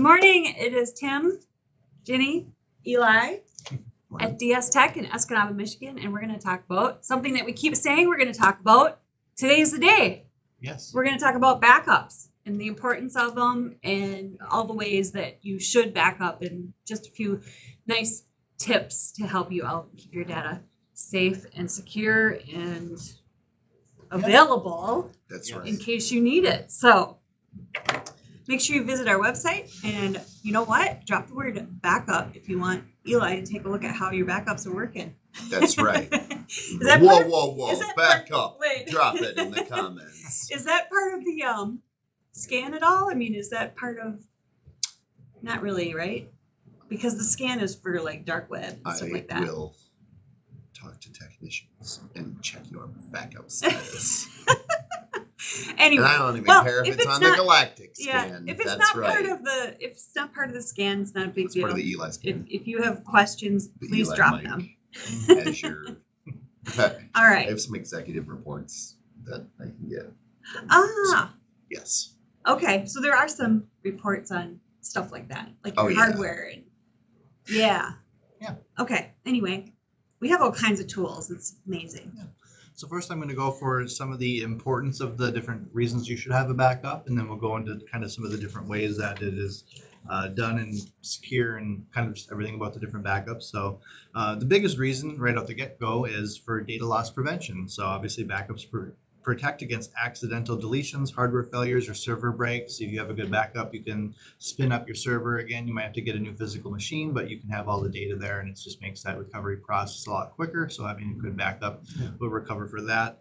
morning. It is Tim, Jenny, Eli at DS Tech in Escanaba, Michigan, and we're going to talk about something that we keep saying we're going to talk about. Today's the day. Yes. We're going to talk about backups and the importance of them and all the ways that you should back up and just a few nice tips to help you out and keep your data safe and secure and available. That's right. In case you need it. So make sure you visit our website, and you know what? Drop the word backup if you want Eli to take a look at how your backups are working. That's right. that Whoa. is that Back part- up. wait. Drop it in the comments. Is that part of the scan at all? I mean, is that part of? Not really, right? Because the scan is for like dark web and stuff like that. I will talk to technicians and check your backup status. Anyway, And I don't even well, care if if it's it's on not- the galactic yeah, scan. if it's That's not right. if it's not part of the scan, it's not a big It's deal. part of the Eli scan. If you have questions, The please Eli drop mic. them. As your, All I right. have some executive reports that I can get. Ah, Yes. okay. So there are some reports on stuff like that, like Oh, your yeah. hardware. And, yeah. Yeah. Okay. Anyway, we have all kinds of tools. It's amazing. So first I'm going to go for some of the importance of the different reasons you should have a backup, and then we'll go into kind of some of the different ways that it is done and secure and kind of just everything about the different backups. So the biggest reason right off the get-go is for data loss prevention. So obviously backups protect against accidental deletions, hardware failures, or server breaks. If you have a good backup, you can spin up your server again. You might have to get a new physical machine, but you can have all the data there, and it just makes that recovery process a lot quicker. So having a good backup will recover for that.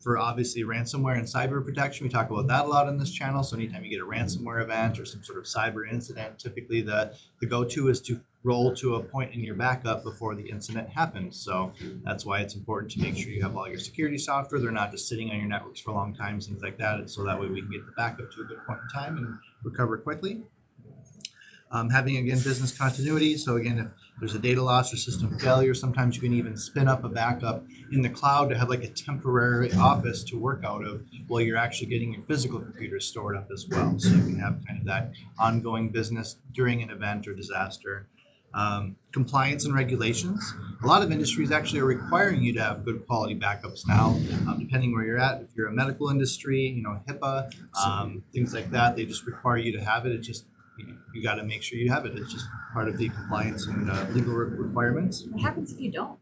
For obviously ransomware and cyber protection, we talk about that a lot on this channel. So anytime you get a ransomware event or some sort of cyber incident, typically the go-to is to roll to a point in your backup before the incident happens. So that's why it's important to make sure you have all your security software. They're not just sitting on your networks for long times, things like that. And so that way we can get the backup to a good point in time and recover quickly. Having, again, business continuity. So again, if there's a data loss or system failure, sometimes you can even spin up a backup in the cloud to have like a temporary office to work out of while you're actually getting your physical computer stored up as well. So you can have kind of that ongoing business during an event or disaster. Compliance and regulations. A lot of industries actually are requiring you to have good quality backups now, depending where you're at. If you're a medical industry, HIPAA, things like that, they just require you to have it. It just you got to make sure you have it. It's just part of the compliance and legal requirements. What happens if you don't?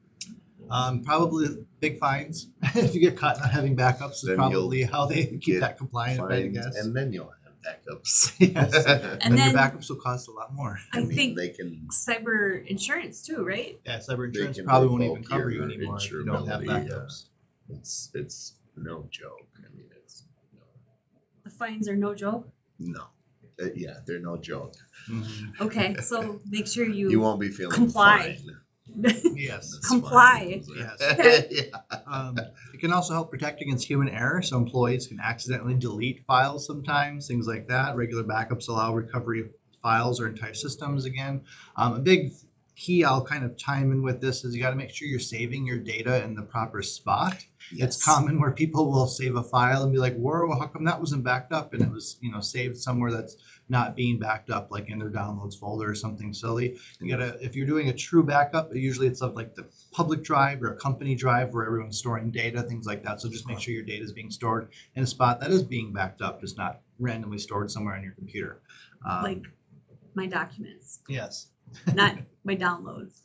Probably big fines if you get caught not having backups. Is Then probably how they keep get that compliant, I Fines, guess. and then you'll have backups. Yes. And And your then backups will cost a lot more. I think they can. cyber insurance too, right? Yeah, cyber insurance can probably won't even revoke cover your you anymore if you don't have insurability, backups. It's no joke. I mean, it's The fines are no joke. no. Yeah, they're no joke. Mhm. Okay, so make sure You won't be feeling comply. fine. Yes. That's Comply. fine. Yes. Yeah. It can also help protect against human error. So employees can accidentally delete files sometimes, things like that. Regular backups allow recovery of files or entire systems again. A big key I'll kind of chime in with this is you got to make sure you're saving your data in the proper spot. Yes. It's common where people will save a file and be like, whoa, how come that wasn't backed up? And it was, saved somewhere that's not being backed up, like in their downloads folder or something silly. You gotta, if you're doing a true backup, usually it's of like the public drive or a company drive where everyone's storing data, things like that. So just make sure your data is being stored in a spot that is being backed up, just not randomly stored somewhere on your computer. Like my documents, Yes. not my downloads.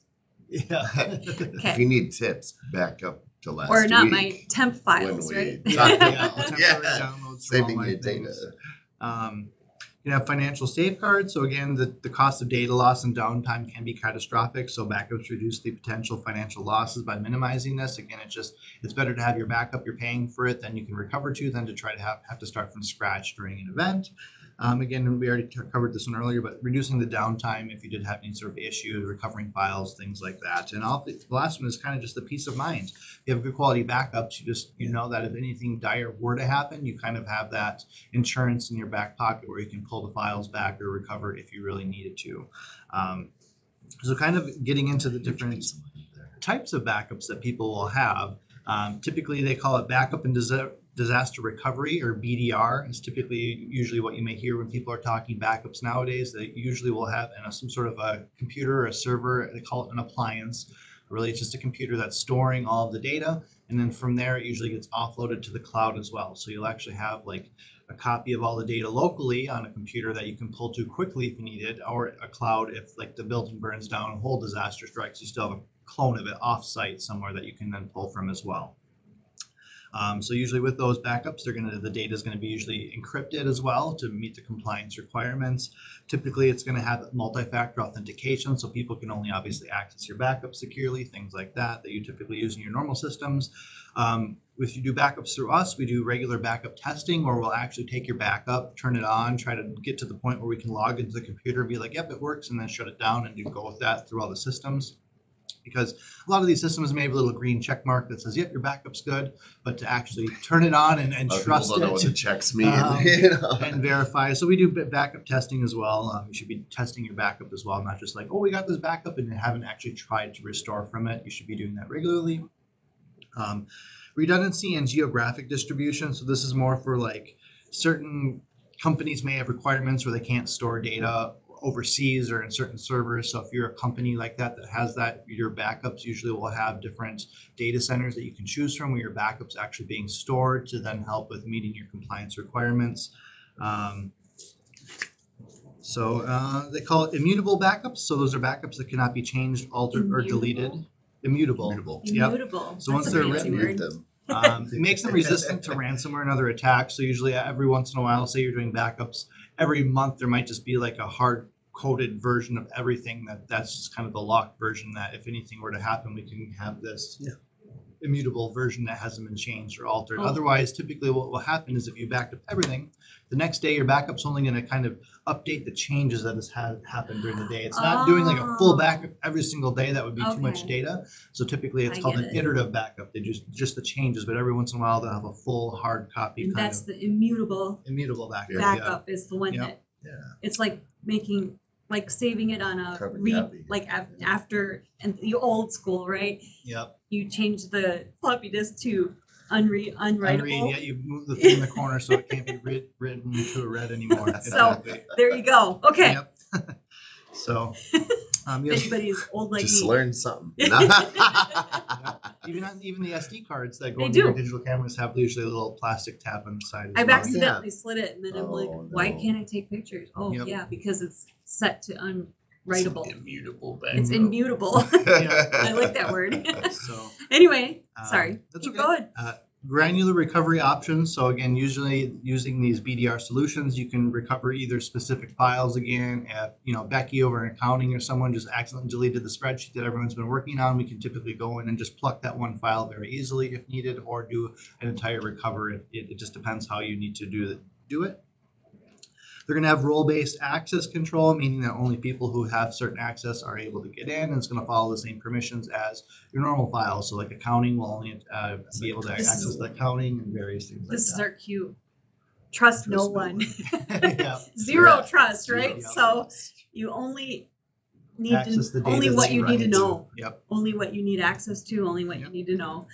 Yeah. If you need tips, back up to last Or not week my temp files, when right? we Yeah, talked about temporary downloads from saving online your data. things. You have financial safeguards. So again, the cost of data loss and downtime can be catastrophic. So backups reduce the potential financial losses by minimizing this. Again, it's better to have your backup. You're paying for it, then you can recover to, than to try to have to start from scratch during an event. Again, we already covered this one earlier, but reducing the downtime if you did have any sort of issue, recovering files, things like that. And the last one is kind of just the peace of mind. If you have good quality backups, you know that if anything dire were to happen, you kind of have that insurance in your back pocket where you can pull the files back or recover if you really needed to. So kind of getting into the different types of backups that people will have. Typically, they call it backup and disaster recovery, or BDR, is typically usually what you may hear when people are talking backups nowadays. They usually will have some sort of a computer or a server. They call it an appliance. Really, it's just a computer that's storing all of the data, and then from there it usually gets offloaded to the cloud as well. So you'll actually have like a copy of all the data locally on a computer that you can pull to quickly if you need it, or a cloud if like the building burns down, a whole disaster strikes, you still have a clone of it off-site somewhere that you can then pull from as well. So usually with those backups, the data is going to be usually encrypted as well to meet the compliance requirements. Typically, it's going to have multi-factor authentication, so people can only obviously access your backup securely, things like that you typically use in your normal systems. If you do backups through us, we do regular backup testing, where we'll actually take your backup, turn it on, try to get to the point where we can log into the computer and be like, yep, it works, and then shut it down and go with that through all the systems. Because a lot of these systems may have a little green check mark that says, yep, your backup's good, but to actually turn it on and trust people don't know what the it checks mean. and verify. So we do backup testing as well. You should be testing your backup as well, not just like, oh, we got this backup and you haven't actually tried to restore from it. You should be doing that regularly. Redundancy and geographic distribution. So this is more for like certain companies may have requirements where they can't store data overseas or in certain servers. So if you're a company like that has that, your backups usually will have different data centers that you can choose from where your backups actually being stored to then help with meeting your compliance requirements. So they call it immutable backups. So those are backups that cannot be changed, altered, or deleted. Immutable. Yep. Immutable. So That's once a they're fancy written, word. it makes them resistant to ransomware and other attacks. So usually every once in a while, say you're doing backups, every month there might just be like a hard coded version of everything that's just kind of the locked version that if anything were to happen, we can have this immutable version that hasn't been changed or altered. Oh. Otherwise, typically what will happen is if you backed up everything, the next day your backup's only going to kind of update the changes that has happened during the day. It's not doing like a full backup every single day. That would be too much Okay. data. So typically it's I called get an it. iterative backup. They just the changes, but every once in a while they'll have a full hard copy And kind that's of the immutable immutable backup. backup is the one Yep. that Yeah. it's like saving it on a Carbon read, copy. like after and the old school, right? Yep. You change the floppy disk to unwritable. Unread, yeah, you move the thing in the corner so it can't be written to a red anymore. So- Exactly. There you go. Okay. Yep. So, If yes, anybody's old like Just me. learn something. even the SD cards that go They into your do. digital cameras have usually a little plastic tab on the side. As I've well. accidentally slid it, and then I'm like, Oh, why no. can't I take pictures? Oh, Yep. yeah, because it's set to unwritable. Immutable It's immutable. I like that word. So, Anyway, sorry. that's Keep okay. going. Granular recovery options. So again, usually using these BDR solutions, you can recover either specific files again. If Becky over in accounting or someone just accidentally deleted the spreadsheet that everyone's been working on, we can typically go in and just pluck that one file very easily if needed, or do an entire recovery. It just depends how you need to do it. They're going to have role-based access control, meaning that only people who have certain access are able to get in, and it's going to follow the same permissions as your normal files. So like accounting will only be able to This access is- the accounting and various things This is like our cue. Trust no Trust no one. that. Yeah. Zero Yeah. trust, right? Zero So trust. you only need Access the to data only that what you need to write. know. Yep. Only what you need access to, only what Yep. you need to know.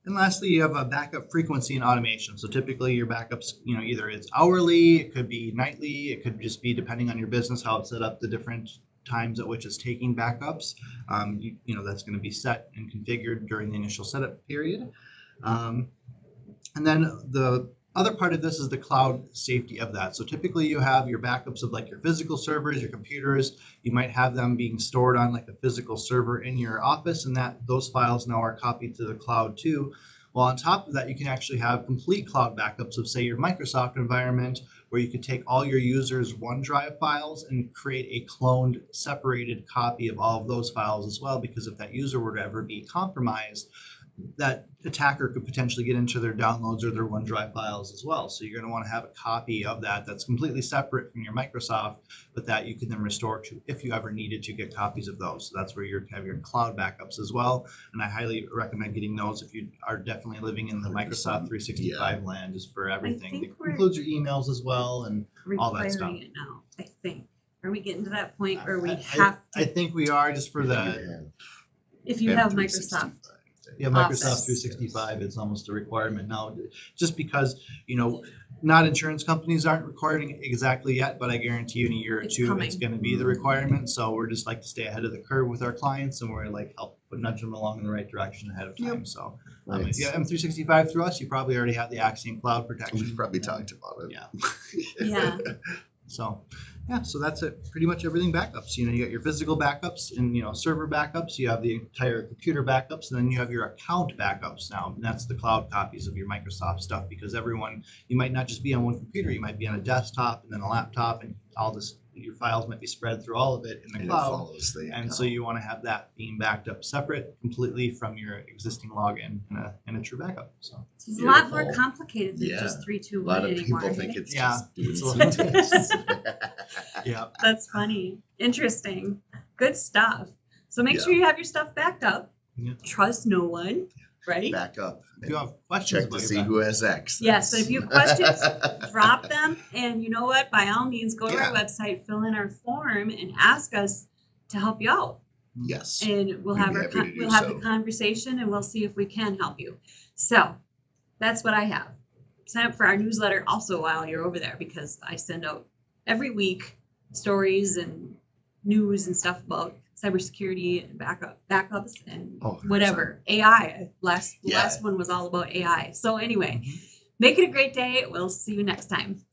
And lastly, you have a backup frequency and automation. So typically your backups, either it's hourly, it could be nightly, it could just be depending on your business, how it's set up, the different times at which it's taking backups. That's going to be set and configured during the initial setup period. And then the other part of this is the cloud safety of that. So typically you have your backups of like your physical servers, your computers. You might have them being stored on like a physical server in your office, and those files now are copied to the cloud too. Well, on top of that, you can actually have complete cloud backups of, say, your Microsoft environment, where you could take all your users' OneDrive files and create a cloned, separated copy of all of those files as well, because if that user were to ever be compromised, that attacker could potentially get into their downloads or their OneDrive files as well. So you're going to want to have a copy of that that's completely separate from your Microsoft, but that you can then restore to if you ever needed to get copies of those. So that's where you have your cloud backups as well. And I highly recommend getting those if you are definitely living in the Microsoft 365 land, just for everything. think It we're- includes your emails as well and all that stuff. Requiring it now, I think. Are we getting to that point where we I have I to, think we are just for the Yeah. if you have M365. Microsoft? Yeah, Microsoft Office. 365, it's almost a requirement now, just because, not insurance companies aren't requiring it exactly yet, but I guarantee you in a year or It's two, coming. it's gonna be the requirement. So we're just like to stay ahead of the curve with our clients, and we're like help nudge them along in the right direction ahead of time. So if you have M365 through us, you probably already have the Axiom Cloud protection. We've probably talked about it. Yeah. Yeah. So, yeah, so that's it. Pretty much everything backups. You got your physical backups and, server backups. You have the entire computer backups, and then you have your account backups now. And that's the cloud copies of your Microsoft stuff, because you might not just be on one computer. You might be on a desktop and then a laptop, and your files might be spread through all of it in the And it cloud. follows the And so account. you want to have that being backed up separate completely from your existing login in a true backup. So, It's a lot more Beautiful. complicated than Yeah. just 3, 2, A 1 lot of anymore. people think right? it's Yeah, just doing it's a lot. some tests. yeah. That's funny. Interesting. Good stuff. So make Yeah. sure you have your stuff backed up. Yeah. Trust no one, right? Back up. If you have questions Check to about your see backup, who has access. Yes, but if you have questions, drop them. And you know what? By all means, go to our Yeah. website, fill in our form, and ask us to help you out. Yes. And we'll We'd have be our happy to do we'll have so. the conversation, and we'll see if we can help you. So that's what I have. Sign up for our newsletter also while you're over there, because I send out every week stories and news and stuff about cybersecurity and backups and Oh, whatever. AI. Last Yeah. one was all about AI. So anyway, Mhm. make it a great day. We'll see you next time.